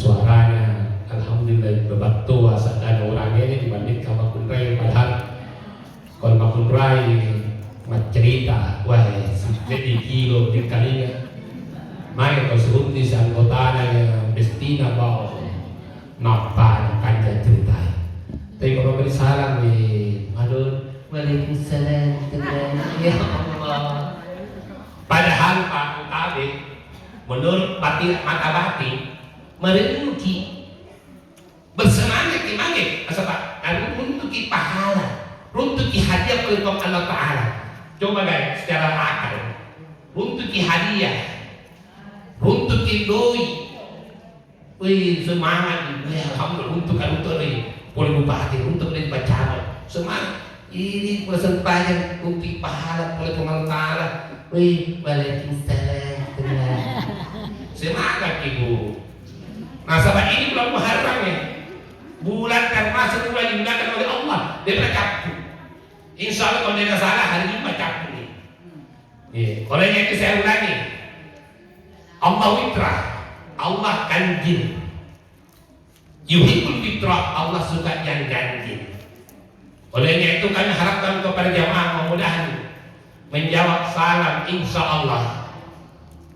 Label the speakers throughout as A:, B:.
A: suaranya alhamdulillah bebat tua dan orangnya ini dibanding sama Kunrai, padahal kalau Makun Rai cerita wah jadi kilo di kalinya mai kau suruh di anggotanya bestina bawa napa kanjeng cerita tapi kalau beri salam aduh waalaikumsalam ya Allah padahal Pak Utabe menurut mata batin merenungi bersemangat gimana asal Pak untuk pahala untuk hadiah oleh Allah Ta'ala. Coba guys secara akal untuk hadiah untuk doi wih semangat alhamdulillah untuk boleh bupati untuk baca semangat ini persempatan untuk pahala oleh Allah Ta'ala wih waalaikumsalam semangat ibu. Nah sahabat ini bulan Muharram ya bulan kan masuk bulan digunakan oleh Allah dia bercakap insya Allah kalau dia salah hari ini bercakap nih olehnya itu saya ulangi Allah witra Allah ganjil yuhibbul witra Allah suka yang ganjil olehnya itu kami harapkan kepada jamaah mudah-mudahan menjawab salam insya Allah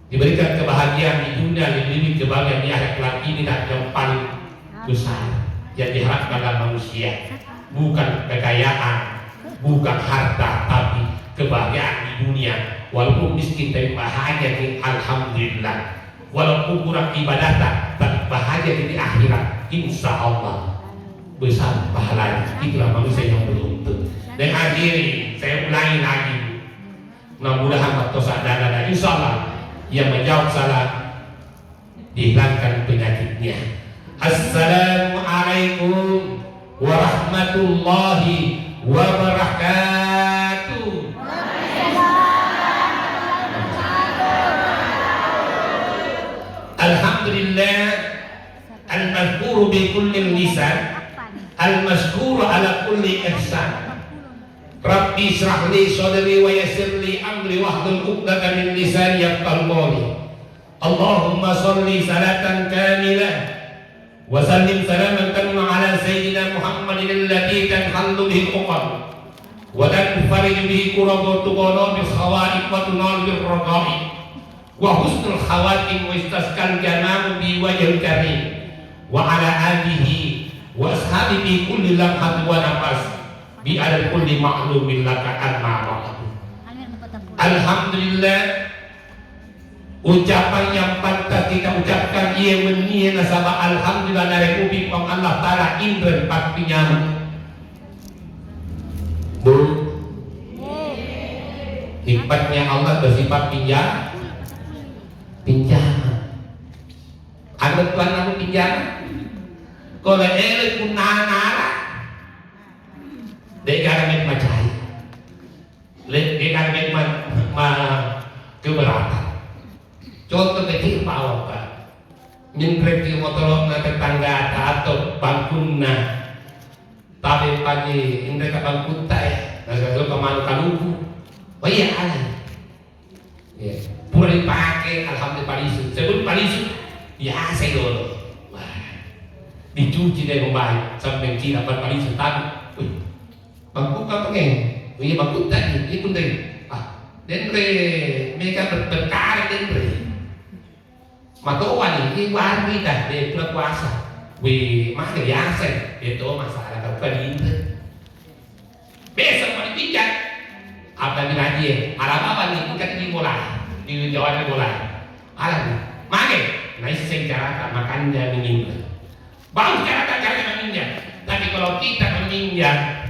A: diberikan kebahagiaan di dunia lebih kebahagiaan di akhirat kelak ini dan yang paling besar yang diharapkan dalam manusia bukan kekayaan bukan harta tapi kebahagiaan di dunia walaupun miskin tapi bahagia di alhamdulillah walaupun kurang ibadah tapi bahagia di akhirat insya Allah besar pahalanya itulah manusia yang beruntung dan akhiri saya ulangi lagi mudah-mudahan waktu sadar insya Allah yang menjawab salah dihilangkan penyakitnya. Assalamualaikum warahmatullahi wabarakatuh. Alhamdulillah al-mazkuru bi kulli lisan al-mazkuru ala kulli ihsan. Rabbi israh li sadri wa yassir li amri wahlul 'uqdatam min lisani yafqahu qawli. Allahumma shalli salatan kamilah wa sallim salaman tamma ala sayyidina Muhammadin alladhi tanhallu bihi al-uqad wa tanfariju bihi kurabatu qulubi al-khawaiq wa tunal bil raqa'i wa husnul khawatim wa istasqal jamalu bi wajhil karim wa ala alihi wa ashabihi kulli lamhat wa nafas bi ala kulli ma'lumin laka amma ba'du. Alhamdulillah ucapan yang pantas kita ucapkan ia menyia nasabah alhamdulillah dari kubik pang Allah Ta'ala indren pak pinjaman bu hikmatnya Allah bersifat pinjaman ada tuan aku pinjaman kalau elek pun nana dekat macai, dekat keberatan. Contoh kecil bawa pak, nyengkrek motor na tetangga atau bangkuna, tapi pagi indra ke bangkuta nggak kemana kaluku, oh iya ada, pura dipakai alhamdulillah palisu, sebelum palisu, ya saya dulu, dicuci dari membaik sampai cina palisu tapi. Bangku ka pengen, punya bangku tadi, ini pun dari, denre, mereka berkara denre. Matoan ini wari dah, dia pulang puasa, mana biasa, itu masalah kalau pedin. Besok mau dipijat, apa lagi? Alam apa nih? Bukan di bola, di Jawa bola. Alam, mana? Nah secara makannya meninjau. Baru cara meninjau. Tapi kalau kita meninjau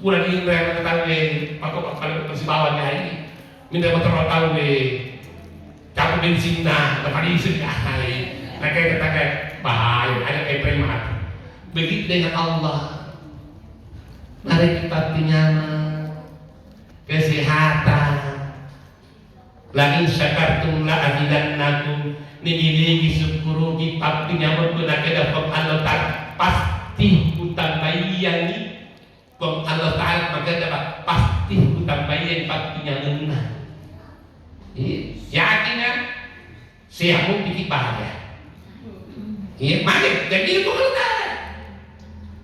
A: bulan ini mereka tahu pakok masih bawahnya ini minta motor tahu campur bensin tempat isi nah kayak bahaya ada kayak premat begitu dengan Allah mari kita nyaman kesehatan lagi syakartum la azidannakum nini syukuru kita nyaman benar kita Allah Ta'ala pasti utang bayi yang ini Bang Allah Ta'ala maka dapat pasti hutang bayi yang pastinya ngena. Yakin kan? Saya mau bikin bahagia. Iya, mana? Jadi itu pengelataran.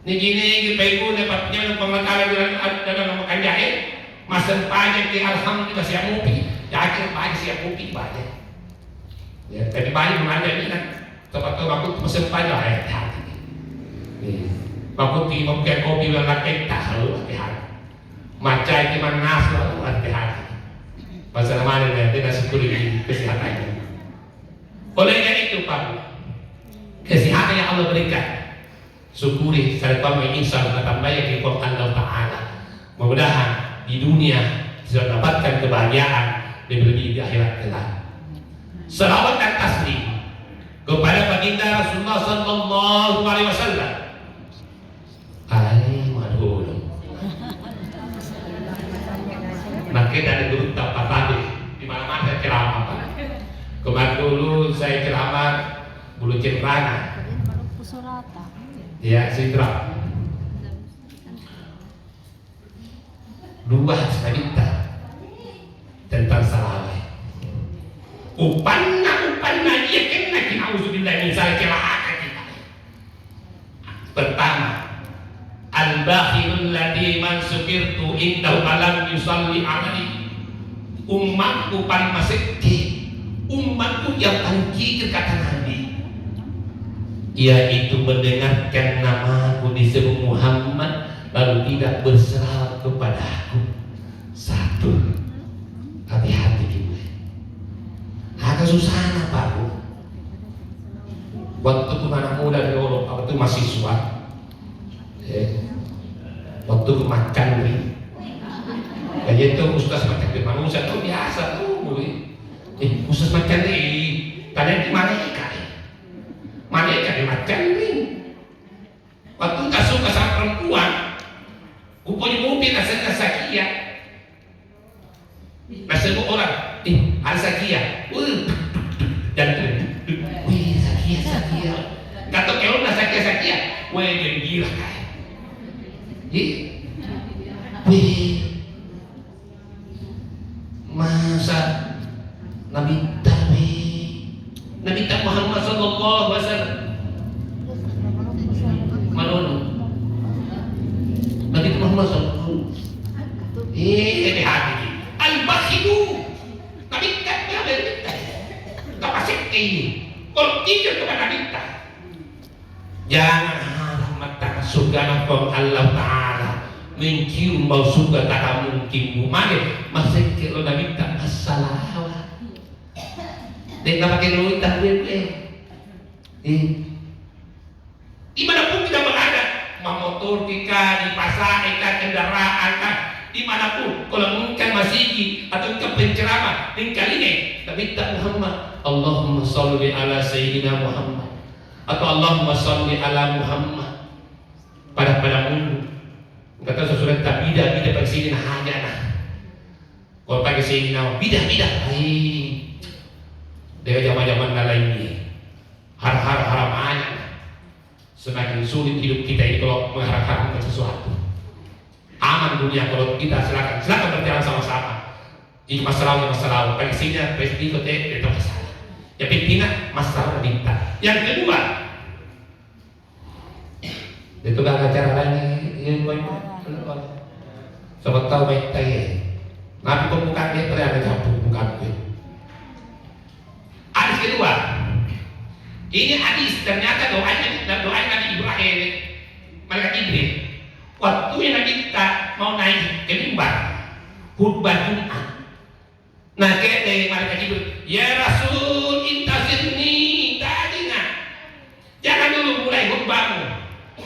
A: Ini gini, pegu, dapatnya pengelataran dalam makan jahe. Masa pajak di alhamdulillah siap ngopi. Ya akhirnya pajak siap ngopi banyak. Ya, tapi banyak mana ini kan. Tempat-tempat aku mesen pajak ya. Nih, aku mau pakai kopi yang lagi tahu hati-hati. Macam itu manas lalu hati-hati. Pasal mana dia nasi kuning kesehatannya. Oleh karena itu Pak, kesehatan yang Allah berikan, syukuri serta menginsya Allah tambah yang Allah Taala. Mudah-mudahan di dunia bisa dapatkan kebahagiaan lebih di akhirat kelak. Selawat dan taslim kepada baginda Rasulullah Sallallahu Alaihi Wasallam. Makin dari dulu tak tadi di mana-mana saya ceramah Pak. Kemarin dulu saya ceramah Bulu Cendana. Ya, Sidra. Dua cerita tentang salawat. Upanna dia kena kita auzubillah min zalika kita. Pertama, al-bakhilul ladzi man sukirtu indahu alam yusalli alaihi. Umatku paling masjid, umatku yang paling kikir kata Nabi, yaitu mendengarkan namaku disebut Muhammad lalu tidak berserah kepadaku. Satu, hati-hati juga. Agak susah Pak. Waktu itu anak muda di Eropa, waktu mahasiswa, waktu makan nih, kayak itu ustaz makan di manusia tuh biasa tuh, ustaz makan nih, tanya di mana di makan nih. Waktu tak suka sama perempuan, punya mobil asalnya Sakia, masih orang, ada Sakia, dan Sakia, kata kalau nggak Sakia, jadi gila kan? Masa Nabi Muhammad Sallallahu Alaihi Wasallam Malun Nabi Muhammad Sallallahu hati al-bakhilu Nabi tak berminta kapasiti ini kalau tidak kepada minta jangan harap mata surga Allah Ta'ala mencium bau surga tak mungkin mana masih kalau Nabi tak masalah dia tak pakai duit tak dimanapun kita berada, motor kita di pasar, kita kendaraan, dimanapun, kalau mungkin masih atau ke penceramah, tinggal ini, tapi tak Muhammad, Allahumma salli ala Sayyidina Muhammad, atau Allahumma salli ala Muhammad, pada mulu, kata sesuatu tak bida pada sini hanya nah, kalau pakai Sayyidina bida, dia zaman lainnya, harap aja. Semakin sulit hidup kita ini kalau mengharapkan sesuatu. Aman dunia kalau kita silakan berjalan sama-sama. Ini masalah. Paksinya presiden itu masalah. Yang pentingnya masalah minta. Yang kedua, itu gak ada cara lain. Sobat tahu baik tanya. Nabi pembukaan dia ternyata jatuh bukan gue. Hadis kedua. Ini hadis ternyata doanya Nabi Ibrahim, malaikat Jibril. Waktu yang Nabi kita mau naik ke mimbar, khutbah Jumat. Nah, kata malaikat Jibril, ya Rasul, intazirni tadina. Jangan dulu mulai khutbahmu.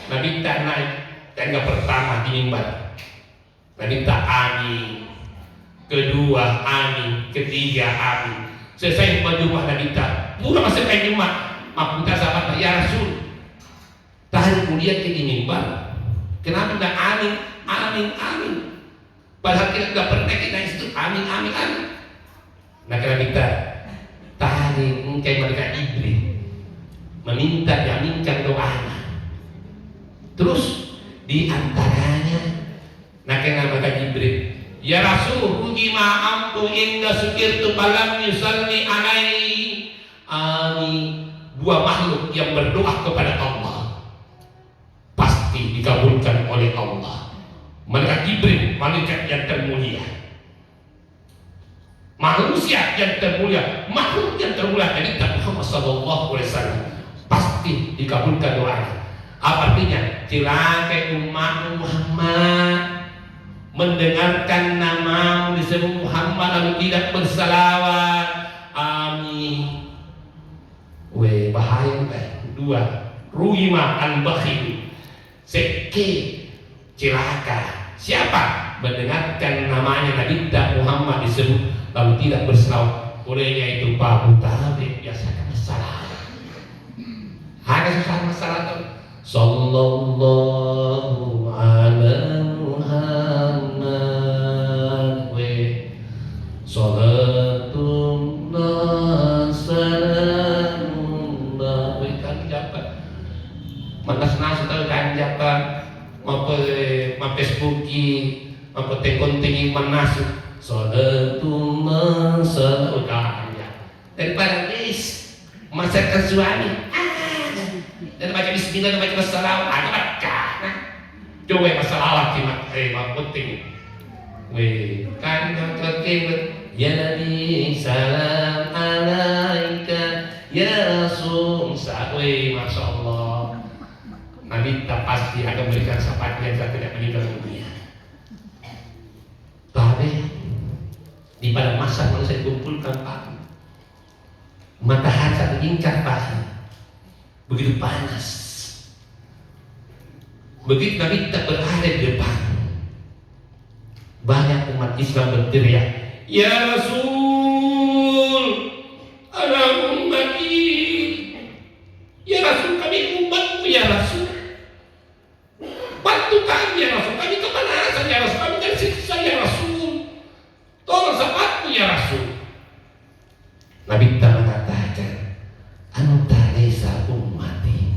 A: Nabi kita naik tangga pertama di mimbar. Nabi kita amin, kedua amin, ketiga amin. Selesai khutbah Nabi kita, pulang masuk ke Jumat. Maksudnya sahabat ya Rasul tahan kemudian ke mimbar kenapa enggak amin padahal kita enggak pernah kita itu amin nah karena kita tahan kayak mereka Jibril meminta jaminkan doanya terus diantaranya nah karena mereka Jibril ya Rasul rugi ma'amtu inda sukirtu balam yusalli alaihi amin dua makhluk yang berdoa kepada Allah pasti dikabulkan oleh Allah. Malaikat Jibril, malaikat yang termulia, manusia yang termulia, makhluk yang termulia, jadi Muhammad sallallahu alaihi wasallam pasti dikabulkan doanya. Apa artinya? Celaka umat Muhammad mendengarkan namamu disebut Muhammad lalu tidak bersalawat. Amin. Weh, bahaya kan? Dua, ruhima al-bakhil, seki, celaka. Siapa mendengarkan namanya Nabi Muhammad disebut lalu tidak bersalawat? Olehnya itu Pak Mutabi biasakan bersalawat. Ada sesuatu masalah tu. Sallallahu ala Muhammad we salatullah salamullah we kan jabat manas-nas tahu kan jabat mape Facebooki mape tekon-tengi manas salatullah salamullah daripada guys masyarakat suami dan baca bismillah dan baca wassalam ada baca coba masalah penting kan yang terakhir ya Nabi salam alaika ya Rasul Masya Allah Nabi tak pasti akan memberikan syafaat yang saya tidak meninggal dunia. Tapi di pada masa manusia dikumpulkan Pak, matahari satu ingkar Pak, begitu panas. Begitu Nabi tak berada di depan, banyak umat Islam berteriak, ya Rasul, ana ummati, ya Rasul kami umatmu ya Rasul, bantu kami ya Rasul, kami kepanasan ya Rasul, kami tersiksa ya Rasul, tolong syafaatmu ya Rasul. Nabi tak mengatakan, anu tak lesa ummati,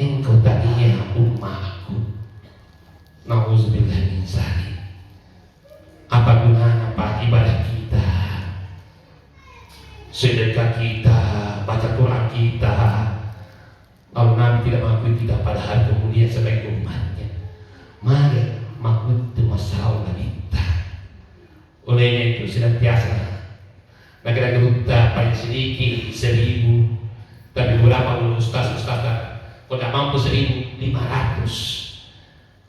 A: engkau tak iya umatku. Nauzubillah min zalik. Apa gunanya Pak ibadah kita, sedekah kita, baca Quran kita, kalau Nabi tidak mengakui kita pada hari kemudian sebagai umatnya? Mari mengakui itu masalah kita. Olehnya itu senantiasa negara kita paling sedikit 1.000, tapi berapa dulu ustaz-ustaz kalau tak mampu 1.500.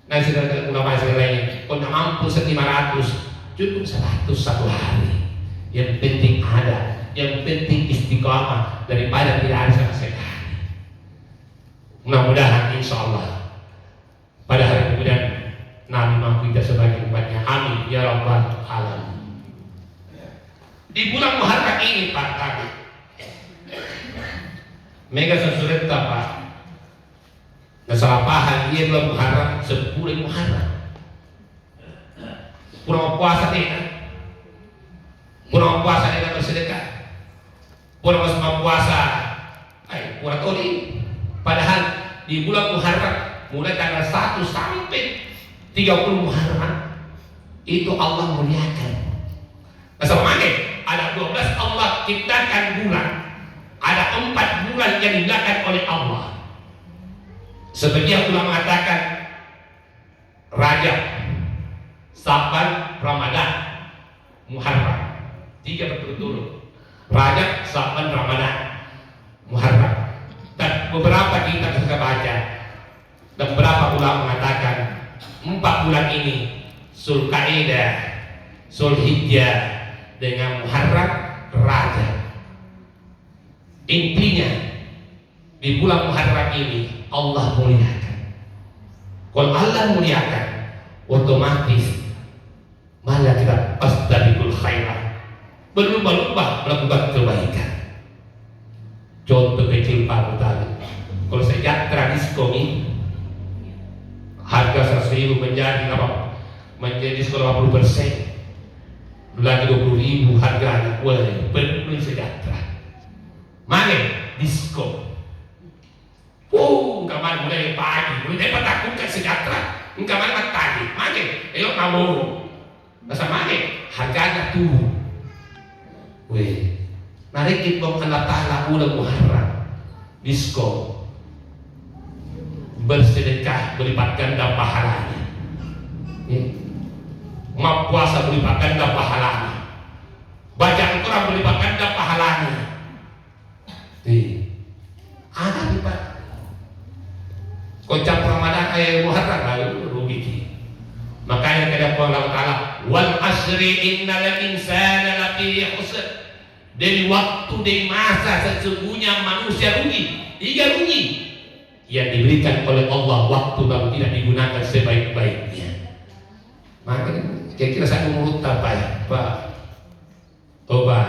A: Nah sedangkan ulama lainnya kalau tak mampu 1.500 cukup 100 satu hari. Yang penting ada, yang penting istiqamah daripada tidak ada sama sekali. Mudah-mudahan insya Allah pada hari kemudian Nabi mampu kita sebagai umatnya. Amin ya rabbal alamin. Di bulan Muharram ini Pak kami mega sesulit Pak. Kesalahan dia belum Muharram 10 Muharram. Kurang puasa dia, kurang puasa dia bersedekah, kurang puasa, kurang toli. Padahal di bulan Muharram mulai tanggal 1 sampai 30 Muharram itu Allah muliakan. Bagaimana? Ada 12 Allah ciptakan bulan, ada 4 bulan yang dimuliakan oleh Allah. Seperti yang ulama mengatakan Rajab, Sa'ban, Ramadan, Muharram, 3 berturut-turut. Rajab, Sa'ban, Ramadan, Muharram. Dan beberapa kita bisa baca dan beberapa ulama mengatakan 4 bulan ini Zulqa'dah, Zulhijjah dengan Muharram, Rajab. Intinya di bulan Muharram ini Allah muliakan. Kalau Allah muliakan, otomatis malah kita astabiqul khairat, berlomba-lomba melakukan kebaikan. Contoh kecil Pak tadi, kalau sejahtera diskon ini harga 100.000 menjadi apa? Menjadi 50%, lagi 20.000 harganya. Wah, penuh sejahtera. Mana diskon? Kemarin mulai pagi, mulai takutkan sejahtera. Kemarin tadi, mana? Elok kamu, masa mana? Harganya turun. Weh, narik kita Allah Taala bulan Muharram. diskon, bersedekah berlipat ganda pahalanya, mau puasa berlipat ganda pahalanya, baca Al-Quran berlipat ganda pahalanya. Ada lipat. Kocap Ramadan ayat Muharram lalu rugi. Makanya kata Allah Taala, wal asri innal insana lafi khusr. Dari waktu, dari masa sesungguhnya manusia rugi. Tiga rugi yang diberikan oleh Allah, waktu lalu tidak digunakan sebaik-baiknya. Makanya kira-kira saya umur apa ya Pak? Coba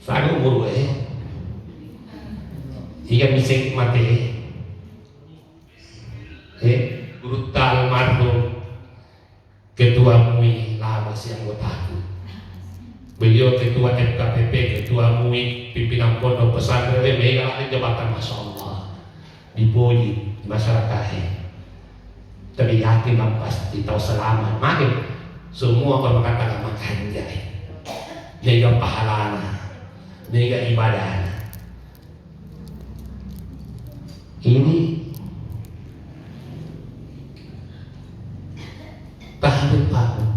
A: saya umur hingga bisa mati guru almarhum ketua MUI lama si anggotaku. Beliau ketua FKPP, ketua MUI, pimpinan pondok pesantren, megang jabatan, masya Allah, dipuji masyarakat. Tapi yakin pasti tahu selamat. Makin semua orang mengatakan makan jai, jaga pahalana, jaga ibadahnya. Ini tahan Pak.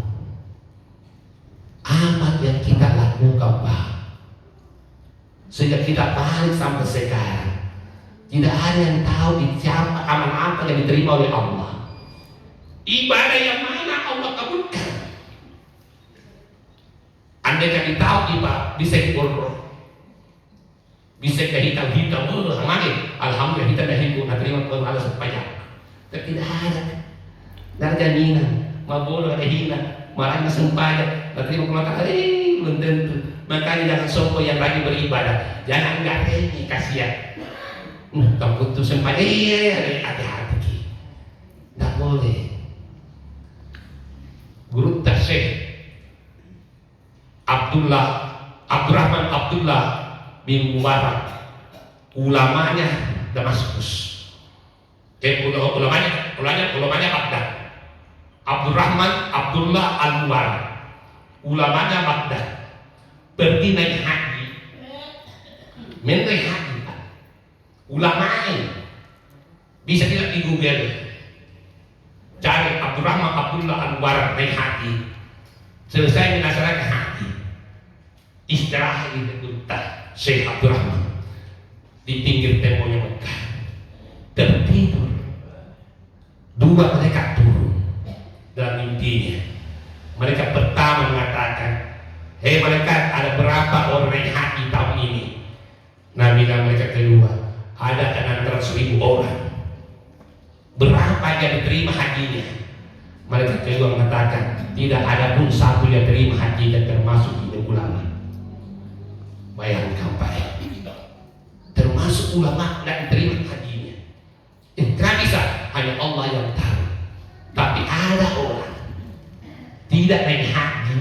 A: Amat yang kita lakukan Pak, sehingga kita balik sampai sekarang tidak ada yang tahu di siapa amal apa yang diterima oleh Allah. Ibadah yang mana Allah kabulkan. Andai kan tahu Pak, bisa diurut, bisa kehitam-hitam, alhamdulillah kita dah hidup, terima Allah pajak. Tapi tidak ada jaminan, mau boleh ada hina. Malah sempaya, tapi mau makan, belum tentu. Makanya jangan sopo yang lagi beribadah, jangan enggak ini kasihan. Kamu tuh sempaya, hati-hati, nggak boleh. Guru Syekh Abdurrahman Abdullah bin Mubarak, ulamanya Damaskus. Ulamanya Baghdad. Abdurrahman Abdullah Al-Mubarak, ulamanya Baghdad, pergi naik haji, menaik haji Pak. Ulamanya bisa tidak di Google, cari Abdurrahman Abdullah Al-Mubarak naik haji, selesai melaksanakan haji, istirahat di Mekah, Syekh Abdurrahman di pinggir temboknya Mekah, tertidur. Dua mereka turun dalam mimpinya. Mereka pertama mengatakan, hei mereka, ada berapa orang yang haji tahun ini? Nabi bilang mereka kedua, ada 600.000 orang. Berapa yang diterima hajinya? Mereka kedua mengatakan, tidak ada pun satu yang terima haji dan termasuk di ulama. Bayangkan Pak, termasuk ulama tidak diterima hajinya. Tidak bisa, hanya Allah yang tahu. Tapi ada orang tidak naik haji,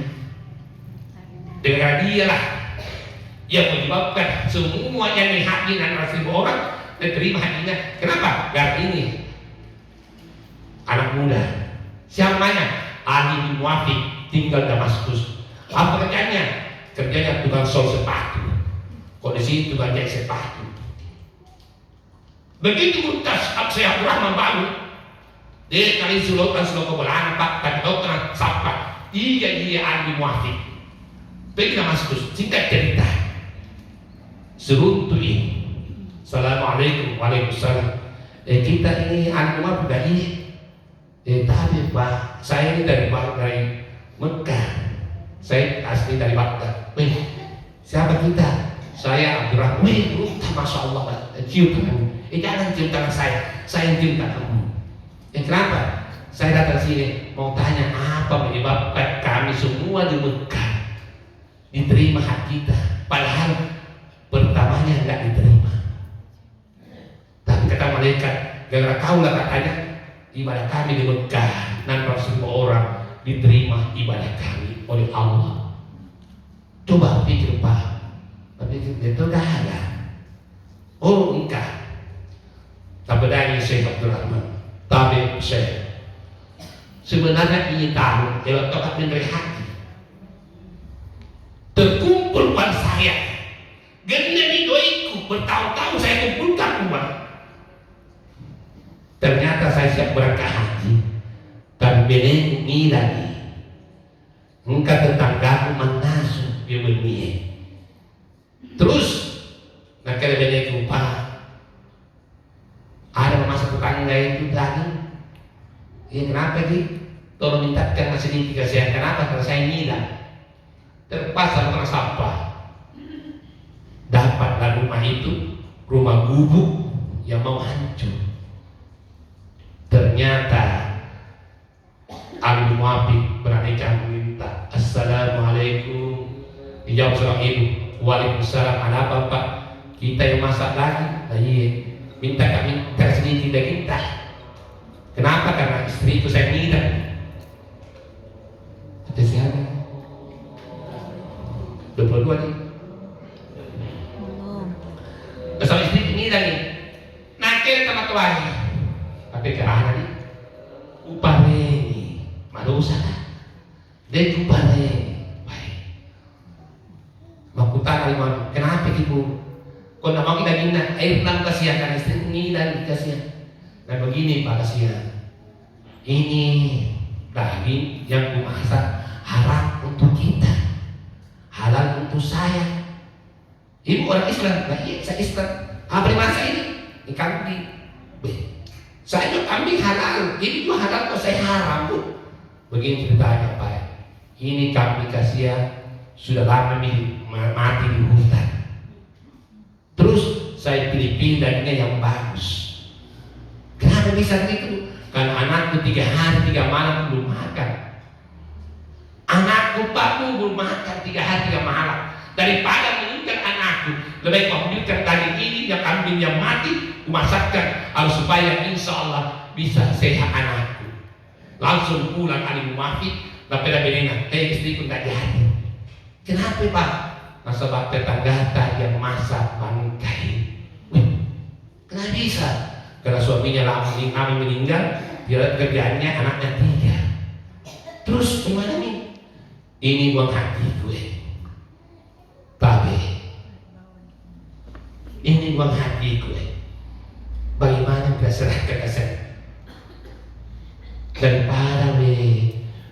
A: dengan dialah yang menyebabkan semua yang naik haji 600.000 orang dan terima hajinya. Kenapa? Karena ini anak muda, siapanya? Ali bin Muafiq, tinggal Damaskus. Apa kerjanya? Kerjanya tukang sol sepatu. Kondisi tukang jahit sepatu. Begitu muntas Syekh Abdurrahman bangun, dia kali sulautan kebelaan Pak, tapi dokter sapa, iya Ali bin Muafiq. Pergi Damaskus, singkat cerita. Seruntu ini. Assalamualaikum, waalaikumsalam. Kita ini anak rumah pribadi. Tapi Pak, saya ini dari Mekah. Saya asli dari Baghdad. Siapa kita? Saya Abdurrahman. Masya Allah, cium tangan. Jangan cium tangan saya cium tanganmu. Kenapa? Saya datang sini mau tanya apa menyebabkan kami semua di Mekah diterima haji kita, padahal pertamanya nggak diterima. Tapi kata malaikat, gara-gara kau lah katanya ibadah kami di Mekah, 600.000 orang diterima ibadah kami oleh Allah. Coba pikir Pak, tapi itu dah ada. Oh enggak. Tapi dari Syekh Abdurrahman, tapi Syekh sebenarnya ingin tahu kalau tokat menerima haji. Terkumpul pada saya, ganda di doiku bertahun-tahun saya Ternyata saya siap berangkat haji, dan benengi lagi. Engkau tetanggaku manasu dia berniat. Terus nak kena benengi lupa. Ada masa tetangga itu lagi. Ya kenapa sih? Tolong mintakan masih sedikit kasihan. Kenapa? Karena saya ngilang. Terpaksa kena sampah. Dapatlah rumah itu, rumah gubuk yang mau hancur. Ternyata Ali Muafiq beranikan minta Assalamualaikum. Dijawab seorang ibu, Waalaikumsalam. Ada apa Pak? Kita yang masak lagi. Nah, iya. Minta kami sedikit dari kita. Kenapa? Karena istriku saya ngidam. Ada siapa? 22 nih. Bersama istri ngidam nih. Nakil sama tuan. Tapi ke arah nih. Upare malusa dia upare baik makutan alimah. Kenapa ibu kau nak mau kita gina air enam kasihan kan istri ini dan kasihan. Dan begini Pak kasihan, ini daging yang kumasak haram untuk kita, halal untuk saya. Ibu orang Islam, nah iya saya Islam. Apa masa ini kambing saya juga kambing halal, ini juga halal kok saya haram Bu. Begini ceritanya Pak. Ini kambing kasihan sudah lama mati di hutan. Terus saya pilih-pilih dagingnya yang bagus. Kenapa bisa begitu? Karena anakku 3 hari 3 malam belum makan. Anakku Pak belum makan 3 hari 3 malam. Daripada menyukai anakku, lebih baik menyukai daging ini yang kambing yang mati, kumasakkan supaya insya Allah bisa sehat anakku. Langsung pulang Ali Muafiq, tapi dah benena, istriku tak jadi. Kenapa Pak? Sebab tetangga yang masak bangkai. Kenapa bisa? Karena suaminya lama meninggal, dia kerjanya anaknya 3. Terus gimana nih? Ini uang hati gue. Tapi ini uang hati gue. Bagaimana kita serahkan ke saya? Daripada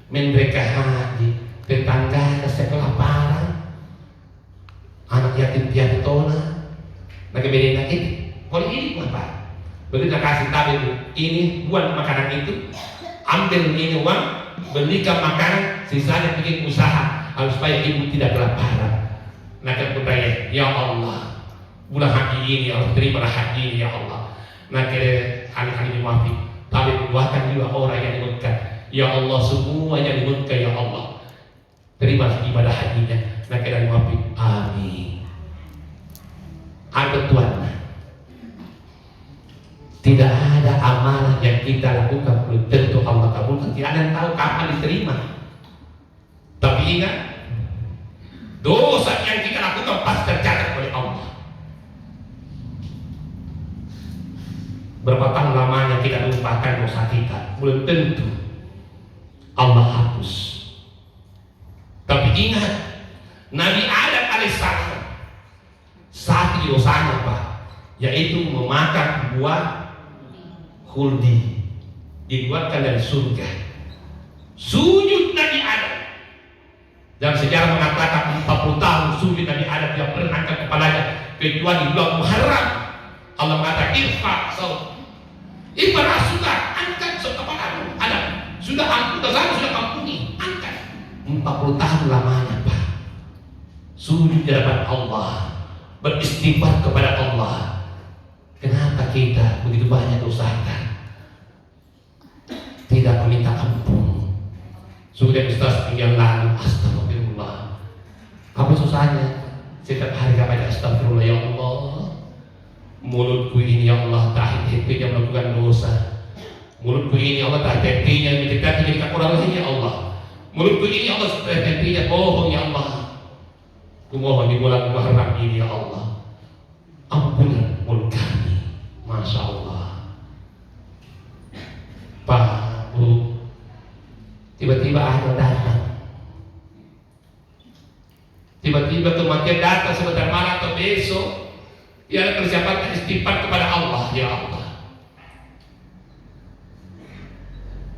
A: mereka haji tetangga saya kelaparan, anak yatim piatu nak bedain ini. Kalau ini apa? Begitu kasih tahu itu, ini buat makanan itu, ambil ini uang, belikan makanan, sisanya bikin usaha, supaya ibu tidak kelaparan. Nah kemudian ya Allah, bulan haji ini Allah terimalah haji ini ya Allah. Nah anak-anak Muafiq, tapi doakan juga orang yang dimudahkan. Ya Allah semua yang dimudahkan ya Allah, terimalah ibadah hajinya. Nah kita Muafiq, amin. Ada Tuhan. Tidak ada amalan yang kita lakukan belum tentu Allah kabulkan. Tidak ada yang tahu kapan diterima. Tapi ingat, dosa yang kita lakukan pasti tercatat oleh Allah. Berapa tahun lamanya kita lupakan dosa kita, belum tentu Allah hapus. Tapi ingat, Nabi Adam alaihissalam satu dosanya Pak, yaitu memakan buah khuldi, dibuatkan dari surga. Sujud Nabi Adam. Dalam sejarah mengatakan 40 tahun sujud Nabi Adam tidak pernah angkat kepalanya kecuali bulan Muharram. Allah mengatakan irfa saut, ibarat sudah angkat kepalamu Adam. Sudah ampun dosa, sudah ampuni, angkat. 40 tahun lamanya Pak. Sujud di hadapan Allah, beristighfar kepada Allah. Kenapa kita begitu banyak dosa tidak meminta ampun? Sudah Ustaz yang lalu, astagfirullah. Apa susahnya? Setiap hari kita baca astagfirullah ya Allah. Mulutku ini ya Allah tak henti-hentinya melakukan dosa. Mulutku ini ya Allah tak henti-hentinya mendekati jadi kekurangan ya Allah. Mulutku ini ya Allah tak henti-hentinya bohong ya Allah. Kumohon di bulan Muharram ini ya Allah, ampunlah mulut kami. Masya Allah. Pak, Bu, tiba-tiba ada datang. Tiba-tiba kematian datang sebentar malam atau besok. Dia persiapan istighfar kepada Allah, ya Allah.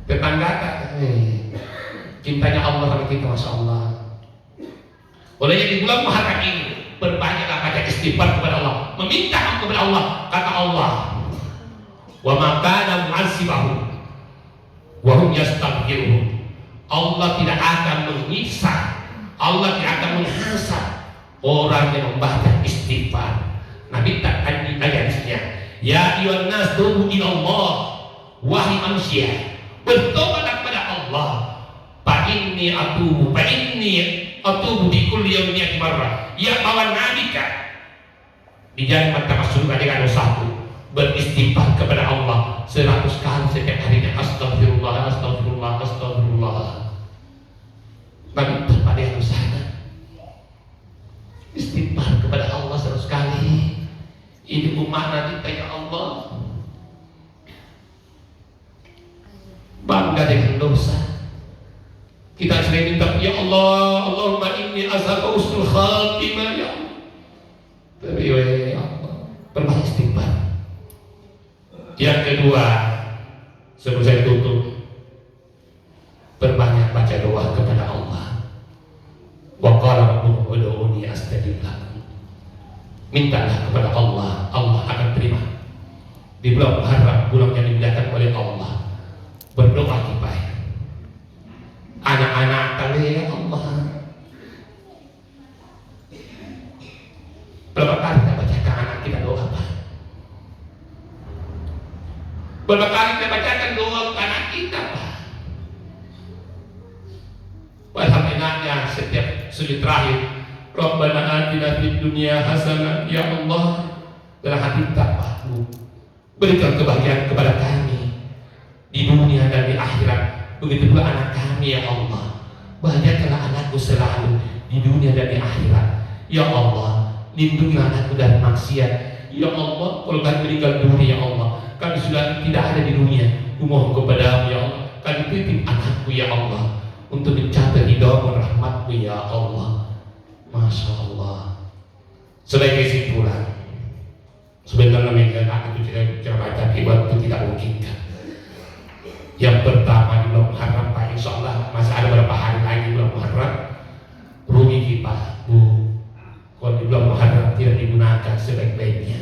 A: tetangga cintanya Allah sama kita, masya Allah. Olehnya di bulan Muharram ini berbanyaklah baca istighfar kepada Allah, meminta kepada Allah. Kata Allah, wa ma kana mu'azzibahum wa hum yastaghfirun. Allah tidak akan menyiksa, Allah tidak akan menghasab orang yang membaca istighfar. Nabi takkan di ayatnya, ya ayyuhan nas tubu ilallah, wahai manusia bertobatlah kepada Allah. Fa inni atubu bi kulli yawmin marrah. Ya kawan Nabi kan di jalan termasuk dengan dosaku, beristighfar kepada Allah 100 kali setiap harinya. Astagfirullah, astagfirullah, astagfirullah. Nabi pada yang sana istighfar kepada Allah 100 kali. Ini umat Nabi tanya Allah bangga dengan dosa. Kita sering minta, ya Allah, Allahumma inni as'aluka husnul khatimah ya Allah. Tapi ya Allah, perbanyak istighfar. Yang kedua, sebelum saya tutup, perbanyak baca doa kepada Allah. Wa qala rabbukum ud'uni astajib lakum. Mintalah kepada Allah, Allah akan terima. Di bulan Muharram, bulan yang dimuliakan oleh Allah, berdoa kifayah. Anak-anak kali ya Allah, berapa kali kita bacakan anak kita doa apa? Berapa kali kita bacakan doa anak kita Pak? Alhamdulillahnya setiap sujud terakhir, Rabbana atina fid dunya hasanah, ya Allah, dalam hati takwamu berikan kebahagiaan kepada kami di dunia dan di akhirat. Begitu pula anak kami ya Allah, bahagiakanlah anakku selalu di dunia dan di akhirat. Ya Allah, lindungilah anakku dari maksiat. Ya Allah, kalau kami meninggal dunia ya Allah, kami sudah tidak ada di dunia, kumohon kepadamu ya Allah, kami titip anakku ya Allah untuk mencapai ridhamu rahmatmu ya Allah. Masya Allah. Sebagai kesimpulan, sebenarnya aku tidak baca waktu tidak memungkinkan. Yang pertama di bulan Muharram Pak, insya Allah masih ada beberapa hari lagi bulan Muharram. Rugi kita kalau di bulan Muharram tidak digunakan sebaik-baiknya,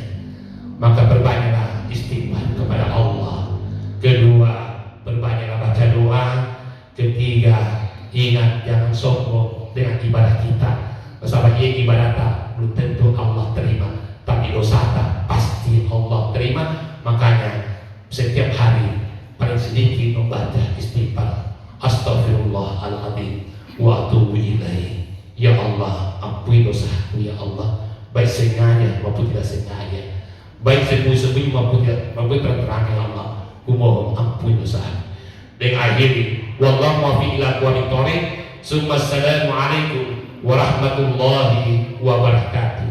A: maka berbanyaklah istighfar kepada Allah. Kedua, berbanyaklah baca doa. Ketiga, ingat jangan sombong dengan ibadah kita. Bersama ibadah belum tentu Allah terima, tapi dosa pasti Allah terima. Makanya setiap hari paling sedikit membaca istighfar, astaghfirullahaladzim wa atubu ilaih. Ya Allah, ampuni dosaku ya Allah, baik sengaja maupun tidak sengaja, baik sembunyi-sembunyi maupun terang-terang ya Allah, kumohon ampuni dosa. Dengan akhiri, wallahu muwaffiq ila aqwamit thoriq. Assalamualaikum warahmatullahi wabarakatuh.